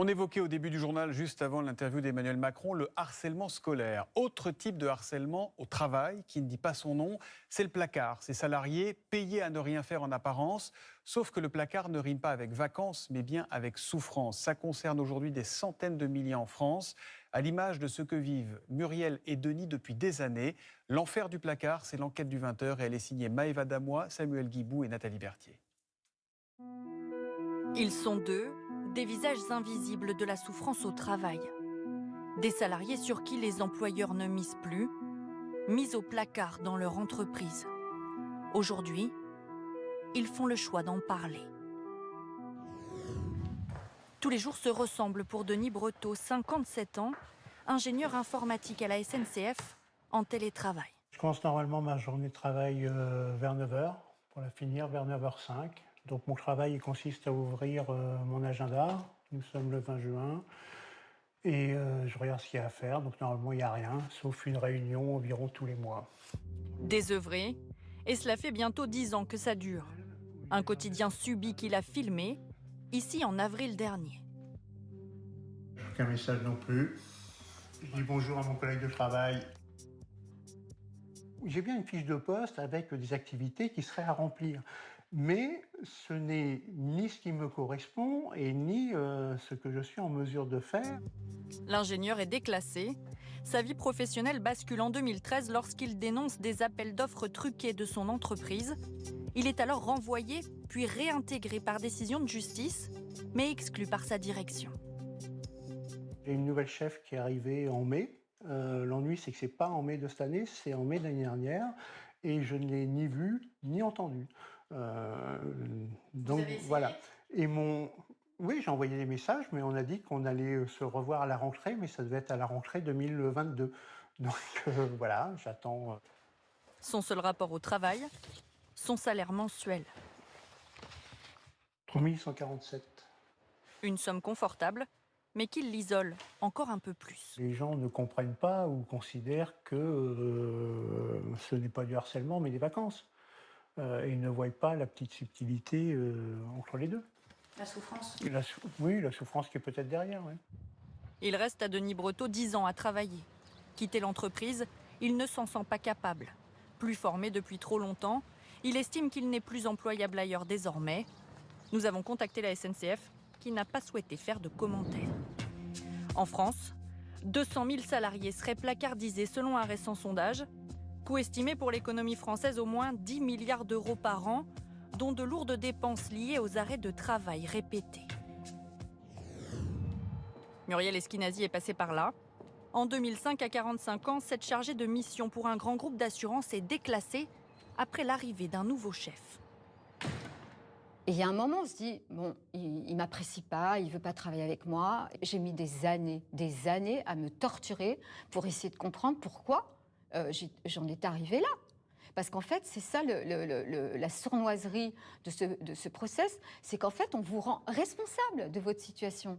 On évoquait au début du journal, juste avant l'interview d'Emmanuel Macron, le harcèlement scolaire. Autre type de harcèlement au travail, qui ne dit pas son nom, c'est le placard. Ces salariés payés à ne rien faire en apparence, sauf que le placard ne rime pas avec vacances, mais bien avec souffrance. Ça concerne aujourd'hui des centaines de milliers en France, à l'image de ce que vivent Muriel et Denis depuis des années. L'enfer du placard, c'est l'enquête du 20h et elle est signée Maëva Damois, Samuel Guibou et Nathalie Berthier. Ils sont deux, des visages invisibles de la souffrance au travail. Des salariés sur qui les employeurs ne misent plus, mis au placard dans leur entreprise. Aujourd'hui, ils font le choix d'en parler. Tous les jours se ressemblent pour Denis Breteau, 57 ans, ingénieur informatique à la SNCF, en télétravail. Je commence normalement ma journée de travail vers 9h, pour la finir vers 9h05. Donc mon travail consiste à ouvrir mon agenda. Nous sommes le 20 juin et je regarde ce qu'il y a à faire. Donc normalement il n'y a rien, sauf une réunion environ tous les mois. Désœuvré, et cela fait bientôt 10 ans que ça dure. Un quotidien subi qu'il a filmé, ici en avril dernier. Aucun message non plus. Je dis bonjour à mon collègue de travail. J'ai bien une fiche de poste avec des activités qui seraient à remplir. Mais ce n'est ni ce qui me correspond et ni ce que je suis en mesure de faire. L'ingénieur est déclassé. Sa vie professionnelle bascule en 2013 lorsqu'il dénonce des appels d'offres truqués de son entreprise. Il est alors renvoyé, puis réintégré par décision de justice, mais exclu par sa direction. J'ai une nouvelle chef qui est arrivée en mai. L'ennui, c'est que ce n'est pas en mai de cette année, c'est en mai de l'année dernière. Et je ne l'ai ni vu ni entendu. Donc voilà. Et oui, j'ai envoyé des messages, mais on a dit qu'on allait se revoir à la rentrée, mais ça devait être à la rentrée 2022. Donc voilà, j'attends. Son seul rapport au travail, son salaire mensuel. 3147. Une somme confortable, mais qui l'isole encore un peu plus. Les gens ne comprennent pas ou considèrent que ce n'est pas du harcèlement, mais des vacances. Et ils ne voient pas la petite subtilité entre les deux. La souffrance. Oui, la souffrance qui est peut-être derrière. Oui. Il reste à Denis Breteau 10 ans à travailler. Quitter l'entreprise, il ne s'en sent pas capable. Plus formé depuis trop longtemps, il estime qu'il n'est plus employable ailleurs désormais. Nous avons contacté la SNCF, qui n'a pas souhaité faire de commentaires. En France, 200 000 salariés seraient placardisés selon un récent sondage. Coût estimé pour l'économie française au moins 10 milliards d'euros par an, dont de lourdes dépenses liées aux arrêts de travail répétés. Muriel Esquinazi est passée par là. En 2005, à 45 ans, cette chargée de mission pour un grand groupe d'assurance est déclassée après l'arrivée d'un nouveau chef. Et il y a un moment, on se dit, bon, il m'apprécie pas, il veut pas travailler avec moi. J'ai mis des années à me torturer pour essayer de comprendre pourquoi j'en étais arrivée là. Parce qu'en fait, c'est ça la sournoiserie de ce process, c'est qu'en fait, on vous rend responsable de votre situation.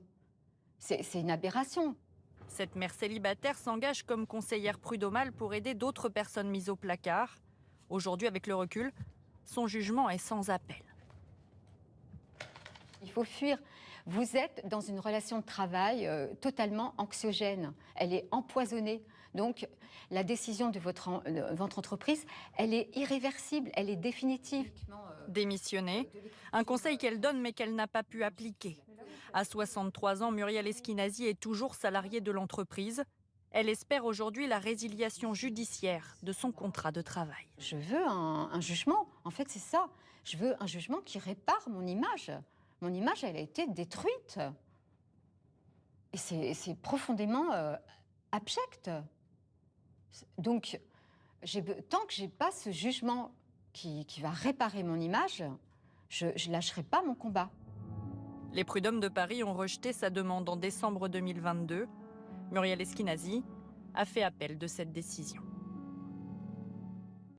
C'est une aberration. Cette mère célibataire s'engage comme conseillère prud'homale pour aider d'autres personnes mises au placard. Aujourd'hui, avec le recul, son jugement est sans appel. Il faut fuir. Vous êtes dans une relation de travail totalement anxiogène. Elle est empoisonnée. Donc, la décision de votre entreprise, elle est irréversible, elle est définitive. Démissionner, un conseil qu'elle donne mais qu'elle n'a pas pu appliquer. À 63 ans, Muriel Esquinazi est toujours salariée de l'entreprise. Elle espère aujourd'hui la résiliation judiciaire de son contrat de travail. Je veux un jugement. En fait, c'est ça. Je veux un jugement qui répare mon image. Mon image, elle a été détruite. Et c'est profondément abject. Donc, tant que je n'ai pas ce jugement qui va réparer mon image, je ne lâcherai pas mon combat. Les prud'hommes de Paris ont rejeté sa demande en décembre 2022. Muriel Esquinazi a fait appel de cette décision.